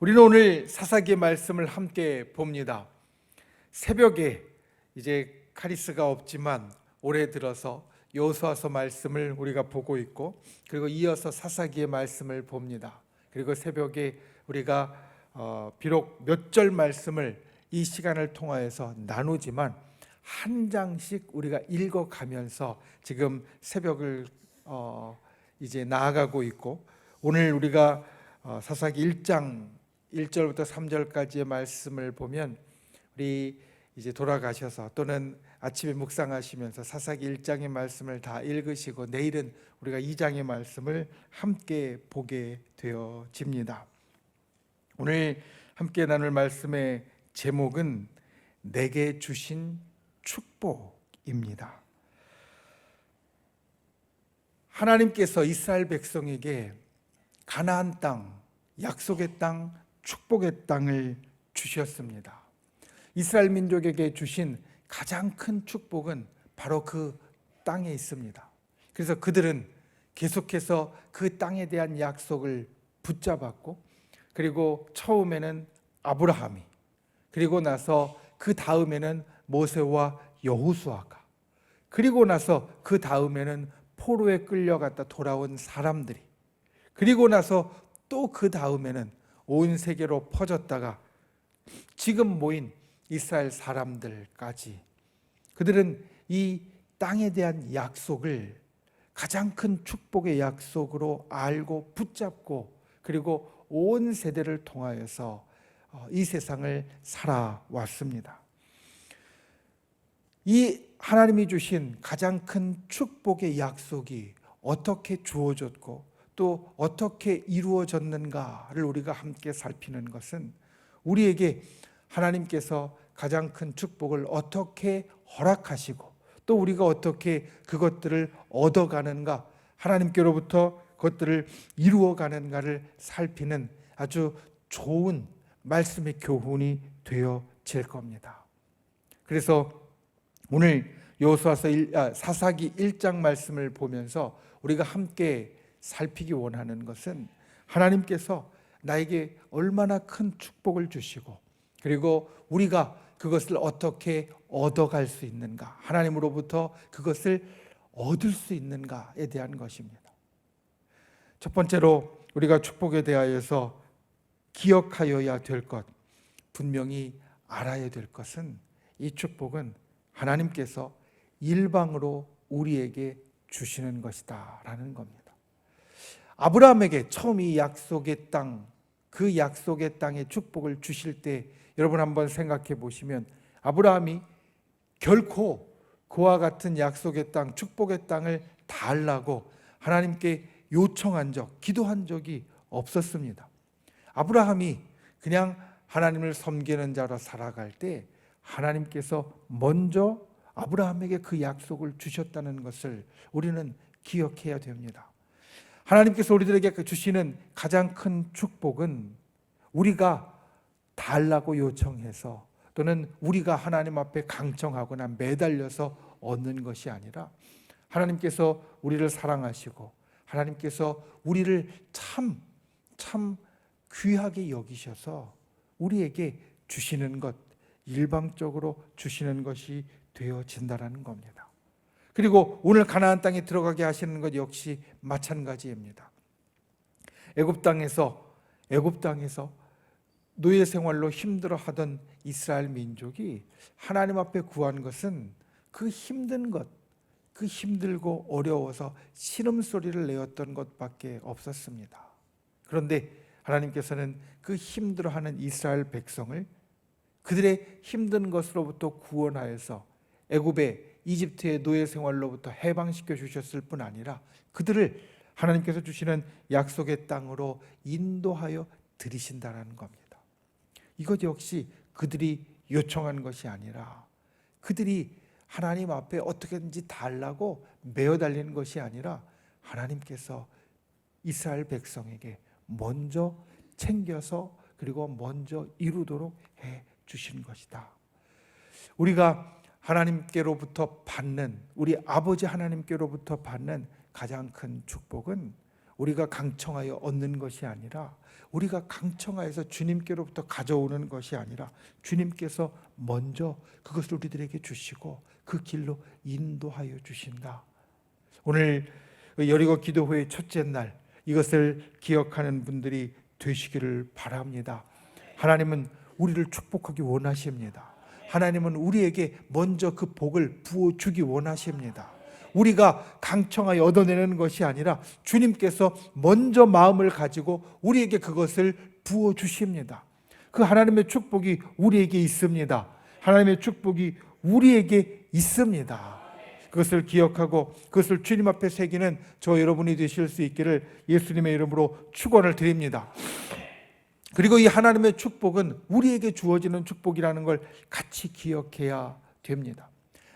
우리는 오늘 사사기의 말씀을 함께 봅니다. 새벽에 이제 카리스가 없지만 올해 들어서 여호수아서 말씀을 우리가 보고 있고, 그리고 이어서 사사기의 말씀을 봅니다. 그리고 새벽에 우리가 비록 몇 절 말씀을 이 시간을 통하여서 나누지만 한 장씩 우리가 읽어가면서 지금 새벽을 이제 나아가고 있고, 오늘 우리가 사사기 1장 1절부터 3절까지의 말씀을 보면 우리 이제 돌아가셔서 또는 아침에 묵상하시면서 사사기 1장의 말씀을 다 읽으시고 내일은 우리가 2장의 말씀을 함께 보게 되어집니다. 오늘 함께 나눌 말씀의 제목은 내게 주신 축복입니다. 하나님께서 이스라엘 백성에게 가나안 땅, 약속의 땅, 축복의 땅을 주셨습니다. 이스라엘 민족에게 주신 가장 큰 축복은 바로 그 땅에 있습니다. 그래서 그들은 계속해서 그 땅에 대한 약속을 붙잡았고, 그리고 처음에는 아브라함이, 그리고 나서 그 다음에는 모세와 여호수아가, 그리고 나서 그 다음에는 포로에 끌려갔다 돌아온 사람들이, 그리고 나서 또 그 다음에는 온 세계로 퍼졌다가 지금 모인 이스라엘 사람들까지, 그들은 이 땅에 대한 약속을 가장 큰 축복의 약속으로 알고 붙잡고, 그리고 온 세대를 통하여서 이 세상을 살아왔습니다. 이 하나님이 주신 가장 큰 축복의 약속이 어떻게 주어졌고 또 어떻게 이루어졌는가를 우리가 함께 살피는 것은, 우리에게 하나님께서 가장 큰 축복을 어떻게 허락하시고 또 우리가 어떻게 그것들을 얻어가는가, 하나님께로부터 그것들을 이루어가는가를 살피는 아주 좋은 말씀의 교훈이 되어질 겁니다. 그래서 오늘 여호수아서 사사기 1장 말씀을 보면서 우리가 함께 살피기 원하는 것은, 하나님께서 나에게 얼마나 큰 축복을 주시고 그리고 우리가 그것을 어떻게 얻어갈 수 있는가, 하나님으로부터 그것을 얻을 수 있는가에 대한 것입니다. 첫 번째로 우리가 축복에 대하여서 기억하여야 될 것, 분명히 알아야 될 것은, 이 축복은 하나님께서 일방으로 우리에게 주시는 것이다 라는 겁니다. 아브라함에게 처음 이 약속의 땅, 그 약속의 땅에 축복을 주실 때 여러분 한번 생각해 보시면, 아브라함이 결코 그와 같은 약속의 땅, 축복의 땅을 달라고 하나님께 요청한 적, 기도한 적이 없었습니다. 아브라함이 그냥 하나님을 섬기는 자로 살아갈 때 하나님께서 먼저 아브라함에게 그 약속을 주셨다는 것을 우리는 기억해야 됩니다. 하나님께서 우리들에게 주시는 가장 큰 축복은 우리가 달라고 요청해서 또는 우리가 하나님 앞에 강청하거나 매달려서 얻는 것이 아니라, 하나님께서 우리를 사랑하시고 하나님께서 우리를 참 귀하게 여기셔서 우리에게 주시는 것, 일방적으로 주시는 것이 되어진다는 겁니다. 그리고 오늘 가나안 땅에 들어가게 하시는 것 역시 마찬가지입니다. 애굽 땅에서 노예 생활로 힘들어하던 이스라엘 민족이 하나님 앞에 구한 것은 그 힘든 것, 그 힘들고 어려워서 신음소리를 내었던 것밖에 없었습니다. 그런데 하나님께서는 그 힘들어하는 이스라엘 백성을 그들의 힘든 것으로부터 구원하여서 애굽의 이집트의 노예 생활로부터 해방시켜 주셨을 뿐 아니라 그들을 하나님께서 주시는 약속의 땅으로 인도하여 들이신다는 겁니다. 이것 역시 그들이 요청한 것이 아니라, 그들이 하나님 앞에 어떻게든지 달라고 매어 달리는 것이 아니라, 하나님께서 이스라엘 백성에게 먼저 챙겨서 그리고 먼저 이루도록 해 주신 것이다. 우리가 하나님께로부터 받는, 우리 아버지 하나님께로부터 받는 가장 큰 축복은 우리가 강청하여 얻는 것이 아니라, 우리가 강청하여서 주님께로부터 가져오는 것이 아니라 주님께서 먼저 그것을 우리들에게 주시고 그 길로 인도하여 주신다. 오늘 여리고 기도회의 첫째 날, 이것을 기억하는 분들이 되시기를 바랍니다. 하나님은 우리를 축복하기 원하십니다. 하나님은 우리에게 먼저 그 복을 부어주기 원하십니다. 우리가 강청하여 얻어내는 것이 아니라 주님께서 먼저 마음을 가지고 우리에게 그것을 부어주십니다. 그 하나님의 축복이 우리에게 있습니다. 하나님의 축복이 우리에게 있습니다. 그것을 기억하고 그것을 주님 앞에 새기는 저 여러분이 되실 수 있기를 예수님의 이름으로 축원을 드립니다. 그리고 이 하나님의 축복은 우리에게 주어지는 축복이라는 걸 같이 기억해야 됩니다.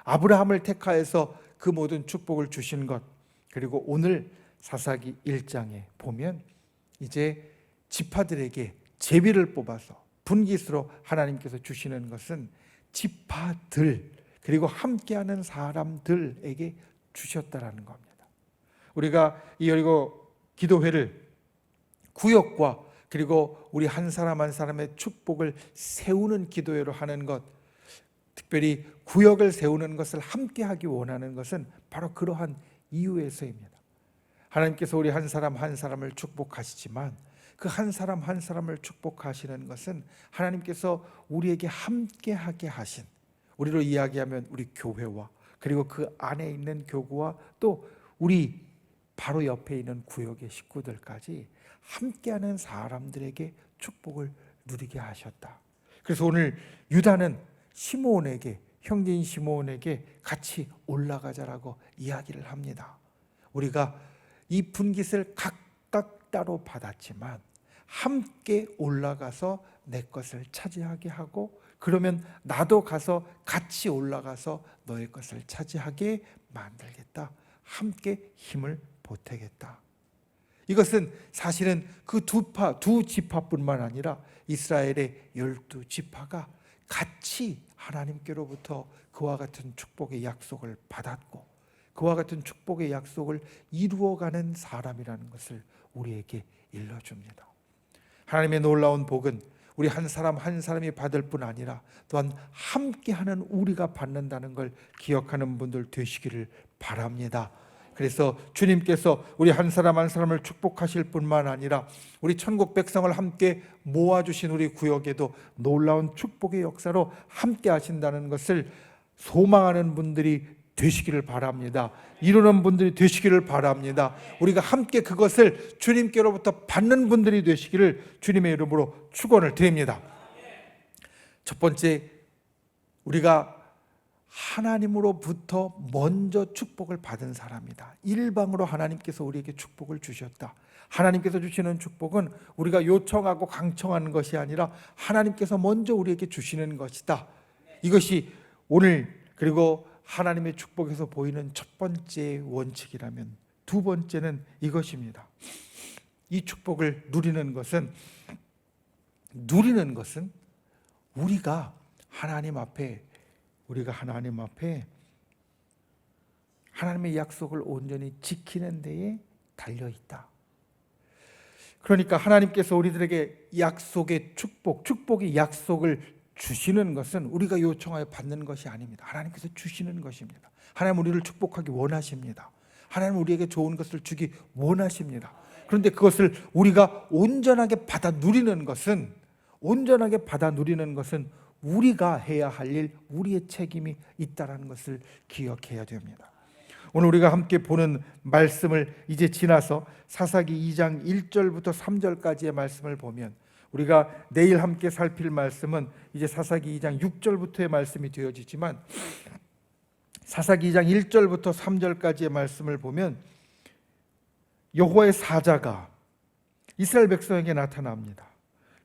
아브라함을 택하여서 그 모든 축복을 주신 것, 그리고 오늘 사사기 1장에 보면 이제 지파들에게 제비를 뽑아서 분깃으로 하나님께서 주시는 것은 지파들, 그리고 함께하는 사람들에게 주셨다라는 겁니다. 우리가 이 여리고 기도회를 구역과 그리고 우리 한 사람 한 사람의 축복을 세우는 기도회로 하는 것, 특별히 구역을 세우는 것을 함께하기 원하는 것은 바로 그러한 이유에서입니다. 하나님께서 우리 한 사람 한 사람을 축복하시지만 그 한 사람 한 사람을 축복하시는 것은 하나님께서 우리에게 함께하게 하신, 우리로 이야기하면 우리 교회와 그리고 그 안에 있는 교구와 또 우리 바로 옆에 있는 구역의 식구들까지 함께하는 사람들에게 축복을 누리게 하셨다. 그래서 오늘 유다는 시므온에게, 형제인 시므온에게 같이 올라가자라고 이야기를 합니다. 우리가 이 분깃을 각각 따로 받았지만 함께 올라가서 내 것을 차지하게 하고, 그러면 나도 가서 같이 올라가서 너의 것을 차지하게 만들겠다. 함께 힘을 보태겠다. 이것은 사실은 그 두 지파뿐만 아니라 이스라엘의 12지파가 같이 하나님께로부터 그와 같은 축복의 약속을 받았고 그와 같은 축복의 약속을 이루어가는 사람이라는 것을 우리에게 일러줍니다. 하나님의 놀라운 복은 우리 한 사람 한 사람이 받을 뿐 아니라 또한 함께하는 우리가 받는다는 걸 기억하는 분들 되시기를 바랍니다. 그래서 주님께서 우리 한 사람 한 사람을 축복하실 뿐만 아니라 우리 천국 백성을 함께 모아주신 우리 구역에도 놀라운 축복의 역사로 함께 하신다는 것을 소망하는 분들이 되시기를 바랍니다. 이루는 분들이 되시기를 바랍니다. 우리가 함께 그것을 주님께로부터 받는 분들이 되시기를 주님의 이름으로 축원을 드립니다. 첫 번째, 우리가 하나님으로부터 먼저 축복을 받은 사람이다. 일방으로 하나님께서 우리에게 축복을 주셨다. 하나님께서 주시는 축복은 우리가 요청하고 강청하는 것이 아니라 하나님께서 먼저 우리에게 주시는 것이다. 이것이 오늘 그리고 하나님의 축복에서 보이는 첫 번째 원칙이라면, 두 번째는 이것입니다. 이 축복을 누리는 것은 우리가 하나님 앞에 하나님의 약속을 온전히 지키는 데에 달려있다. 그러니까 하나님께서 우리들에게 약속의 축복의 약속을 주시는 것은 우리가 요청하여 받는 것이 아닙니다. 하나님께서 주시는 것입니다. 하나님 우리를 축복하기 원하십니다. 하나님 우리에게 좋은 것을 주기 원하십니다. 그런데 그것을 우리가 온전하게 받아 누리는 것은 우리가 해야 할 일, 우리의 책임이 있다는 것을 기억해야 됩니다. 오늘 우리가 함께 보는 말씀을 이제 지나서 사사기 2장 1절부터 3절까지의 말씀을 보면, 우리가 내일 함께 살필 말씀은 이제 사사기 2장 6절부터의 말씀이 되어지지만 사사기 2장 1절부터 3절까지의 말씀을 보면 여호와의 사자가 이스라엘 백성에게 나타납니다.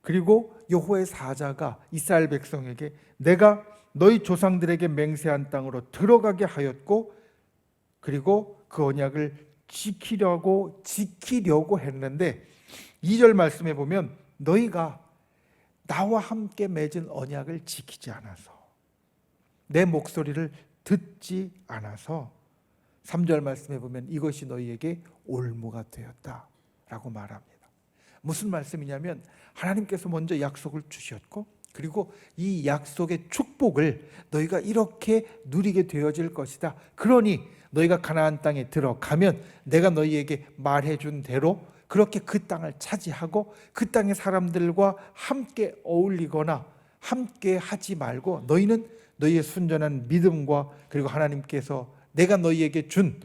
그리고 여호와의 사자가 이스라엘 백성에게 내가 너희 조상들에게 맹세한 땅으로 들어가게 하였고 그리고 그 언약을 지키려고 했는데 2절 말씀에 보면 너희가 나와 함께 맺은 언약을 지키지 않아서, 내 목소리를 듣지 않아서 3절 말씀에 보면 이것이 너희에게 올무가 되었다. 라고 말합니다. 무슨 말씀이냐면 하나님께서 먼저 약속을 주셨고 그리고 이 약속의 축복을 너희가 이렇게 누리게 되어질 것이다. 그러니 너희가 가나안 땅에 들어가면 내가 너희에게 말해준 대로 그렇게 그 땅을 차지하고 그 땅의 사람들과 함께 어울리거나 함께 하지 말고 너희는 너희의 순전한 믿음과 그리고 하나님께서 내가 너희에게 준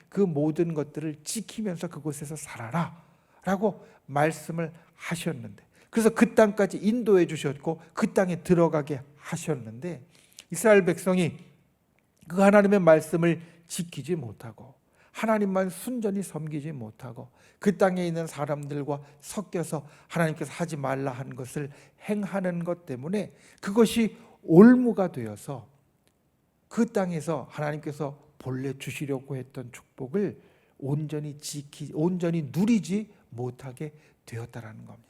그 모든 것들을 지키면서 그곳에서 살아라 라고 말씀을 하셨는데, 그래서 그 땅까지 인도해 주셨고 그 땅에 들어가게 하셨는데 이스라엘 백성이 그 하나님의 말씀을 지키지 못하고 하나님만 순전히 섬기지 못하고 그 땅에 있는 사람들과 섞여서 하나님께서 하지 말라 한 것을 행하는 것 때문에 그것이 올무가 되어서 그 땅에서 하나님께서 본래 주시려고 했던 축복을 온전히 누리지 못하게 되었다라는 겁니다.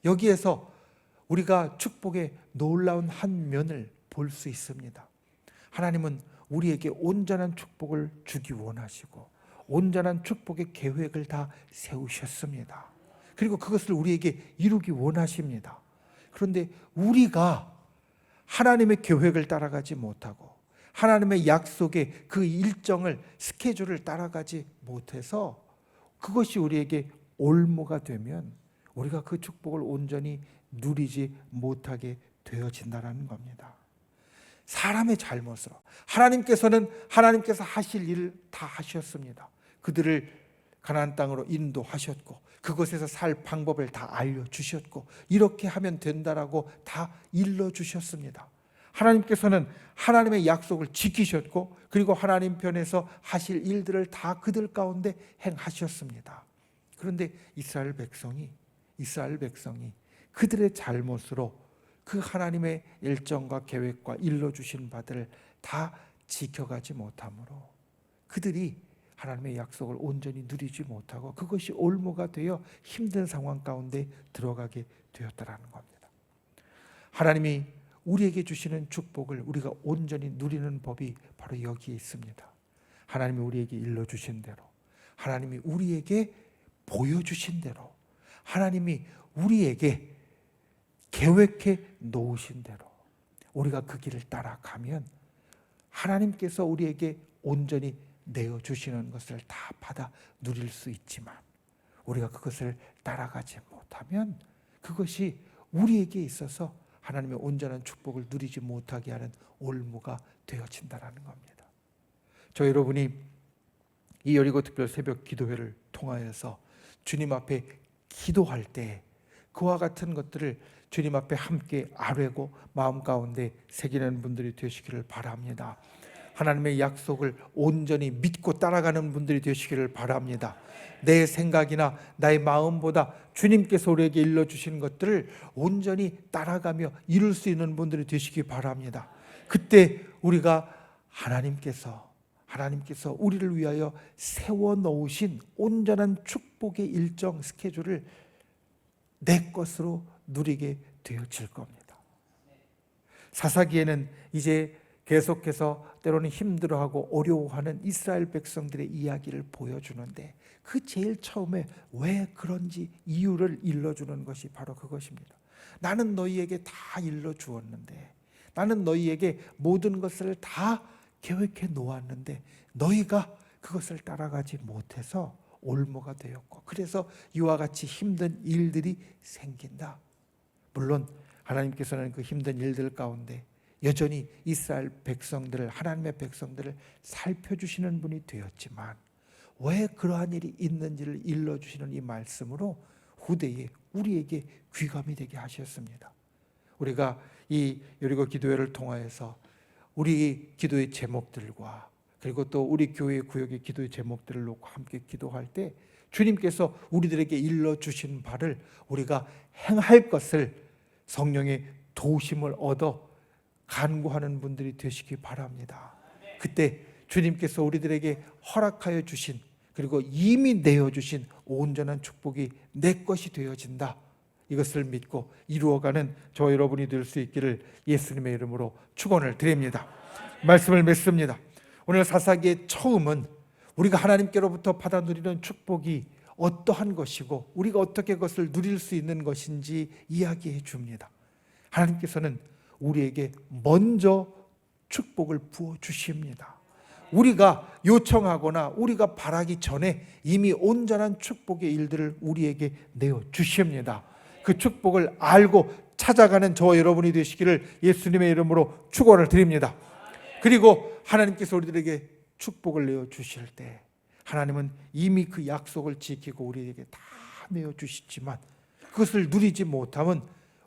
여기에서 우리가 축복의 놀라운 한 면을 볼 수 있습니다. 하나님은 우리에게 온전한 축복을 주기 원하시고 온전한 축복의 계획을 다 세우셨습니다. 그리고 그것을 우리에게 이루기 원하십니다. 그런데 우리가 하나님의 계획을 따라가지 못하고 하나님의 약속의 그 일정을 스케줄을 따라가지 못해서 그것이 우리에게 올무가 되면 우리가 그 축복을 온전히 누리지 못하게 되어진다는 겁니다. 사람의 잘못으로 하나님께서 하실 일을 다 하셨습니다. 그들을 가나안 땅으로 인도하셨고 그곳에서 살 방법을 다 알려주셨고 이렇게 하면 된다라고 다 일러주셨습니다. 하나님께서는 하나님의 약속을 지키셨고 그리고 하나님 편에서 하실 일들을 다 그들 가운데 행하셨습니다. 그런데 이스라엘 백성이 그들의 잘못으로 그 하나님의 일정과 계획과 일러주신 바들을 다 지켜가지 못함으로 그들이 하나님의 약속을 온전히 누리지 못하고 그것이 올무가 되어 힘든 상황 가운데 들어가게 되었다라는 겁니다. 하나님이 우리에게 주시는 축복을 우리가 온전히 누리는 법이 바로 여기에 있습니다. 하나님이 우리에게 일러주신 대로, 하나님이 우리에게 보여주신 대로, 하나님이 우리에게 계획해 놓으신 대로 우리가 그 길을 따라가면 하나님께서 우리에게 온전히 내어주시는 것을 다 받아 누릴 수 있지만 우리가 그것을 따라가지 못하면 그것이 우리에게 있어서 하나님의 온전한 축복을 누리지 못하게 하는 올무가 되어진다는 겁니다. 저 여러분이 이 여리고 특별 새벽 기도회를 통하여서 주님 앞에 기도할 때 그와 같은 것들을 주님 앞에 함께 아뢰고 마음 가운데 새기는 분들이 되시기를 바랍니다. 하나님의 약속을 온전히 믿고 따라가는 분들이 되시기를 바랍니다. 내 생각이나 나의 마음보다 주님께서 우리에게 일러주신 것들을 온전히 따라가며 이룰 수 있는 분들이 되시기 바랍니다. 그때 우리가 하나님께서 우리를 위하여 세워놓으신 온전한 축복의 일정 스케줄을 내 것으로 누리게 되어질 겁니다. 사사기에는 이제 계속해서 때로는 힘들어하고 어려워하는 이스라엘 백성들의 이야기를 보여주는데 그 제일 처음에 왜 그런지 이유를 일러주는 것이 바로 그것입니다. 나는 너희에게 다 일러주었는데, 나는 너희에게 모든 것을 다 계획해 놓았는데 너희가 그것을 따라가지 못해서 올무가 되었고 그래서 이와 같이 힘든 일들이 생긴다. 물론 하나님께서는 그 힘든 일들 가운데 여전히 이스라엘 백성들을, 하나님의 백성들을 살펴주시는 분이 되었지만 왜 그러한 일이 있는지를 일러주시는 이 말씀으로 후대에 우리에게 귀감이 되게 하셨습니다. 우리가 이 여리고 기도회를 통하여서 우리 기도의 제목들과 그리고 또 우리 교회 구역의 기도의 제목들을 놓고 함께 기도할 때 주님께서 우리들에게 일러주신 바를 우리가 행할 것을 성령의 도우심을 얻어 간구하는 분들이 되시기 바랍니다. 그때 주님께서 우리들에게 허락하여 주신 그리고 이미 내어주신 온전한 축복이 내 것이 되어진다. 이것을 믿고 이루어가는 저 여러분이 될 수 있기를 예수님의 이름으로 축원을 드립니다. 말씀을 맺습니다. 오늘 사사기의 처음은 우리가 하나님께로부터 받아 누리는 축복이 어떠한 것이고 우리가 어떻게 그것을 누릴 수 있는 것인지 이야기해 줍니다. 하나님께서는 우리에게 먼저 축복을 부어 주십니다. 우리가 요청하거나 우리가 바라기 전에 이미 온전한 축복의 일들을 우리에게 내어 주십니다. 그 축복을 알고 찾아가는 저와 여러분이 되시기를 예수님의 이름으로 축원을 드립니다. 그리고 하나님께서 우리들에게 축복을 내어 주실 때 하나님은 이미 그 약속을 지키고 우리에게 다 내어 주시지만 그것을 누리지 못하면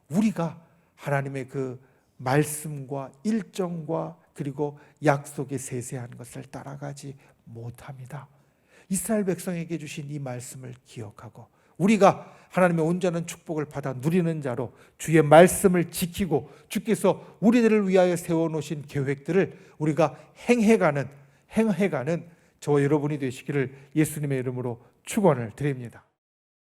우리가 하나님의 그 말씀과 일정과 그리고 약속의 세세한 것을 따라가지 못합니다. 이스라엘 백성에게 주신 이 말씀을 기억하고 우리가 하나님의 온전한 축복을 받아 누리는 자로 주의 말씀을 지키고 주께서 우리들을 위하여 세워놓으신 계획들을 우리가 행해가는 저와 여러분이 되시기를 예수님의 이름으로 축원을 드립니다.